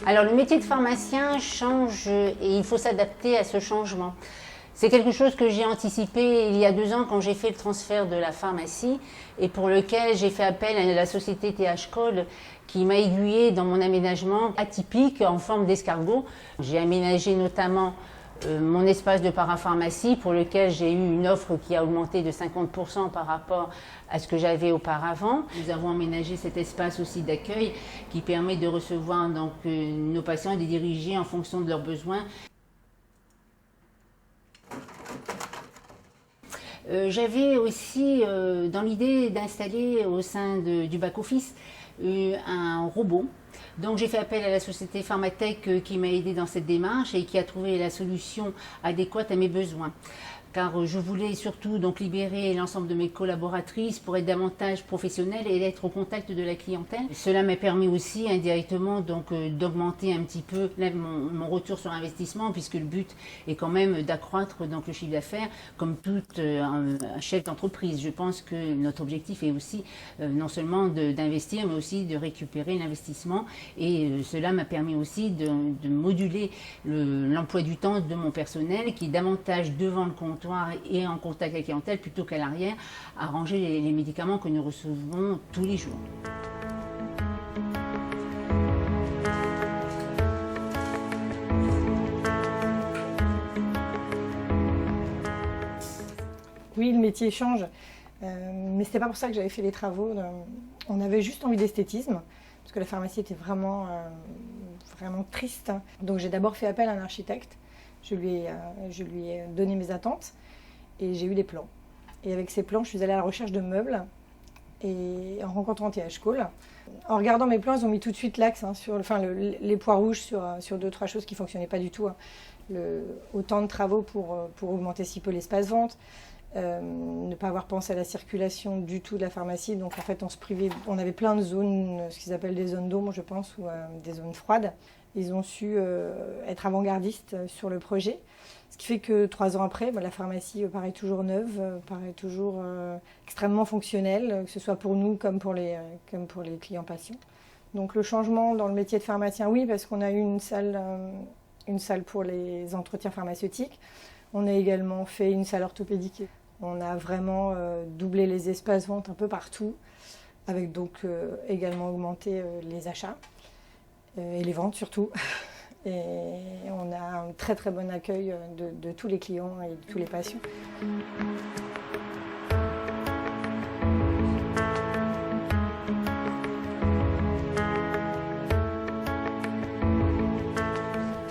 Alors le métier de pharmacien change et il faut s'adapter à ce changement. C'est quelque chose que j'ai anticipé il y a 2 ans quand j'ai fait le transfert de la pharmacie et pour lequel j'ai fait appel à la société TH Cole qui m'a aiguillée dans mon aménagement atypique en forme d'escargot. J'ai aménagé notamment mon espace de parapharmacie pour lequel j'ai eu une offre qui a augmenté de 50% par rapport à ce que j'avais auparavant. Nous avons aménagé cet espace aussi d'accueil qui permet de recevoir donc, nos patients et de les diriger en fonction de leurs besoins. J'avais aussi dans l'idée d'installer au sein du back-office un robot. Donc j'ai fait appel à la société Pharmatech qui m'a aidé dans cette démarche et qui a trouvé la solution adéquate à mes besoins. Car je voulais surtout donc libérer l'ensemble de mes collaboratrices pour être davantage professionnelle et être au contact de la clientèle. Cela m'a permis aussi indirectement donc d'augmenter un petit peu mon retour sur investissement puisque le but est quand même d'accroître donc le chiffre d'affaires comme tout un chef d'entreprise. Je pense que notre objectif est aussi non seulement d'investir mais aussi de récupérer l'investissement et cela m'a permis aussi de moduler l'emploi du temps de mon personnel qui est davantage devant le compte et en contact avec la clientèle plutôt qu'à l'arrière, à ranger les médicaments que nous recevons tous les jours. Oui, le métier change, mais c'était pas pour ça que j'avais fait les travaux. On avait juste envie d'esthétisme, parce que la pharmacie était vraiment triste. Donc j'ai d'abord fait appel à un architecte. Je lui ai donné mes attentes et j'ai eu des plans. Et avec ces plans, je suis allée à la recherche de meubles et en rencontrant TH Cole. En regardant mes plans, ils ont mis tout de suite l'axe sur les points rouges sur 2-3 choses qui ne fonctionnaient pas du tout. Autant de travaux pour augmenter si peu l'espace vente, ne pas avoir pensé à la circulation du tout de la pharmacie. Donc en fait, on se privait, on avait plein de zones, ce qu'ils appellent des zones d'ombre, je pense, ou des zones froides. Ils ont su être avant-gardistes sur le projet, ce qui fait que 3 ans après, la pharmacie paraît toujours neuve, paraît toujours extrêmement fonctionnelle, que ce soit pour nous comme pour les clients patients. Donc le changement dans le métier de pharmacien, oui, parce qu'on a eu une salle pour les entretiens pharmaceutiques. On a également fait une salle orthopédique. On a vraiment doublé les espaces ventes un peu partout, avec donc également augmenté les achats. Et les ventes surtout. Et on a un très très bon accueil de tous les clients et de tous les patients.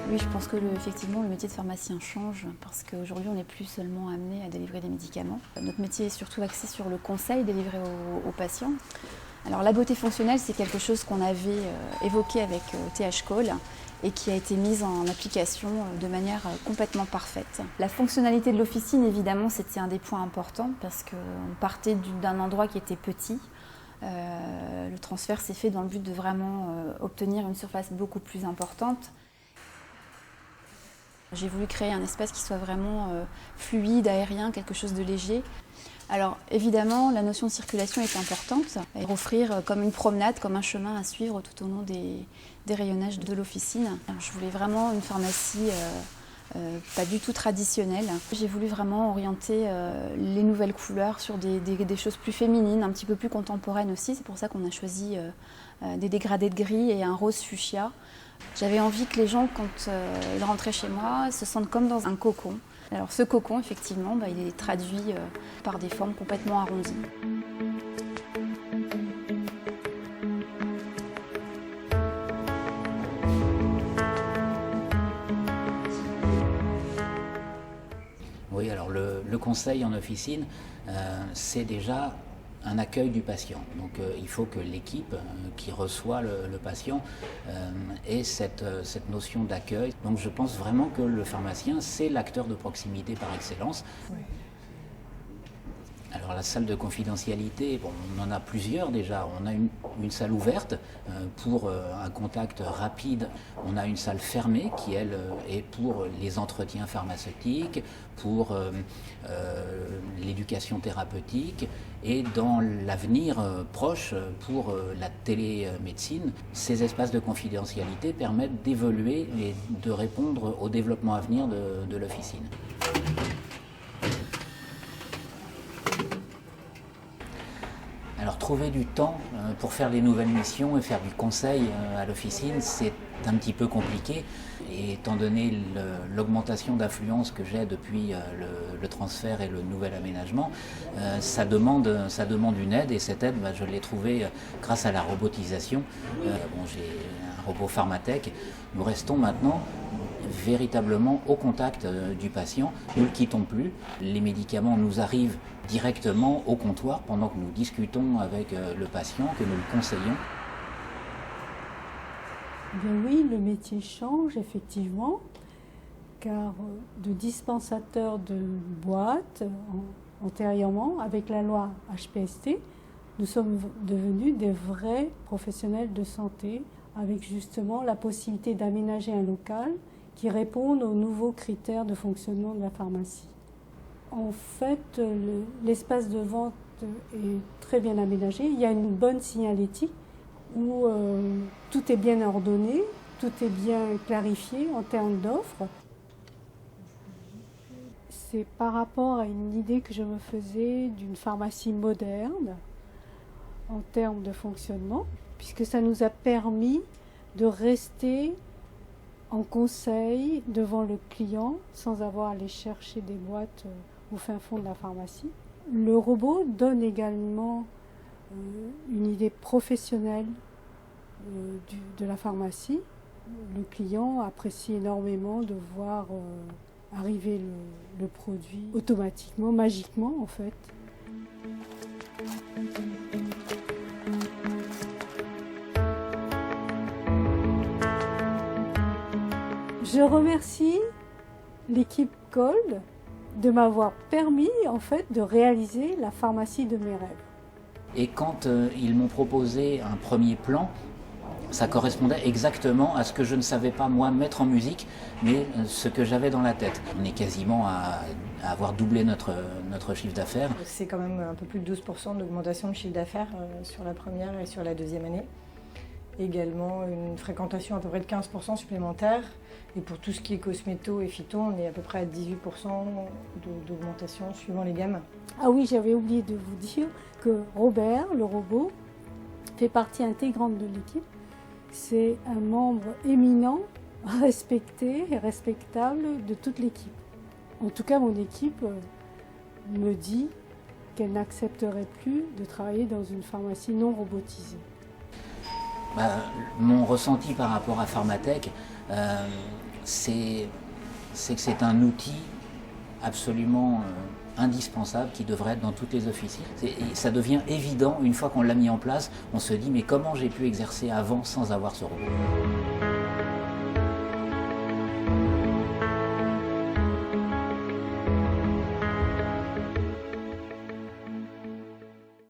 Oui, je pense que effectivement le métier de pharmacien change parce qu'aujourd'hui on n'est plus seulement amené à délivrer des médicaments. Notre métier est surtout axé sur le conseil délivré aux patients. Alors la beauté fonctionnelle, c'est quelque chose qu'on avait évoqué avec TH Cole et qui a été mise en application de manière complètement parfaite. La fonctionnalité de l'officine, évidemment, c'était un des points importants parce qu'on partait d'un endroit qui était petit. Le transfert s'est fait dans le but de vraiment obtenir une surface beaucoup plus importante. J'ai voulu créer un espace qui soit vraiment fluide, aérien, quelque chose de léger. Alors évidemment, la notion de circulation est importante et offrir comme une promenade, comme un chemin à suivre tout au long des rayonnages de l'officine. Je voulais vraiment une pharmacie pas du tout traditionnelle. J'ai voulu vraiment orienter les nouvelles couleurs sur des choses plus féminines, un petit peu plus contemporaines aussi. C'est pour ça qu'on a choisi des dégradés de gris et un rose fuchsia. J'avais envie que les gens, quand ils rentraient chez moi, se sentent comme dans un cocon. Alors ce cocon, effectivement, il est traduit par des formes complètement arrondies. Oui, alors le conseil en officine, c'est déjà un accueil du patient. Donc il faut que l'équipe qui reçoit le patient ait cette notion d'accueil. Donc je pense vraiment que le pharmacien, c'est l'acteur de proximité par excellence. Oui. Alors la salle de confidentialité, bon, on en a plusieurs déjà. On a une salle ouverte pour un contact rapide. On a une salle fermée qui, elle, est pour les entretiens pharmaceutiques, pour l'éducation thérapeutique et dans l'avenir proche pour la télémédecine. Ces espaces de confidentialité permettent d'évoluer et de répondre au développement à venir de l'officine. Alors trouver du temps pour faire des nouvelles missions et faire du conseil à l'officine, c'est un petit peu compliqué. Et étant donné l'augmentation d'affluence que j'ai depuis le transfert et le nouvel aménagement, ça demande une aide, et cette aide, je l'ai trouvée grâce à la robotisation. J'ai un robot Pharmatech. Nous restons maintenant véritablement au contact du patient. Nous ne le quittons plus. Les médicaments nous arrivent directement au comptoir pendant que nous discutons avec le patient, que nous le conseillons. Bien oui, le métier change effectivement, car de dispensateur de boîtes antérieurement, avec la loi HPST, nous sommes devenus des vrais professionnels de santé, avec justement la possibilité d'aménager un local qui réponde aux nouveaux critères de fonctionnement de la pharmacie. En fait, l'espace de vente est très bien aménagé. Il y a une bonne signalétique où tout est bien ordonné, tout est bien clarifié en termes d'offres. C'est par rapport à une idée que je me faisais d'une pharmacie moderne en termes de fonctionnement, puisque ça nous a permis de rester en conseil devant le client sans avoir à aller chercher des boîtes au fin fond de la pharmacie. Le robot donne également une idée professionnelle de la pharmacie. Le client apprécie énormément de voir arriver le produit automatiquement, magiquement en fait. Je remercie l'équipe Cold de m'avoir permis en fait de réaliser la pharmacie de mes rêves. Et quand ils m'ont proposé un premier plan, ça correspondait exactement à ce que je ne savais pas moi mettre en musique, mais ce que j'avais dans la tête. On est quasiment à avoir doublé notre chiffre d'affaires. C'est quand même un peu plus de 12% d'augmentation de chiffre d'affaires sur la première et sur la deuxième année. Également une fréquentation à peu près de 15% supplémentaire. Et pour tout ce qui est cosméto et phyto, on est à peu près à 18% d'augmentation suivant les gammes. Ah oui, j'avais oublié de vous dire que Robert, le robot, fait partie intégrante de l'équipe. C'est un membre éminent, respecté et respectable de toute l'équipe. En tout cas, mon équipe me dit qu'elle n'accepterait plus de travailler dans une pharmacie non robotisée. Mon ressenti par rapport à Pharmatech, c'est que c'est un outil absolument indispensable qui devrait être dans toutes les officines. Ça devient évident une fois qu'on l'a mis en place, on se dit mais comment j'ai pu exercer avant sans avoir ce robot ?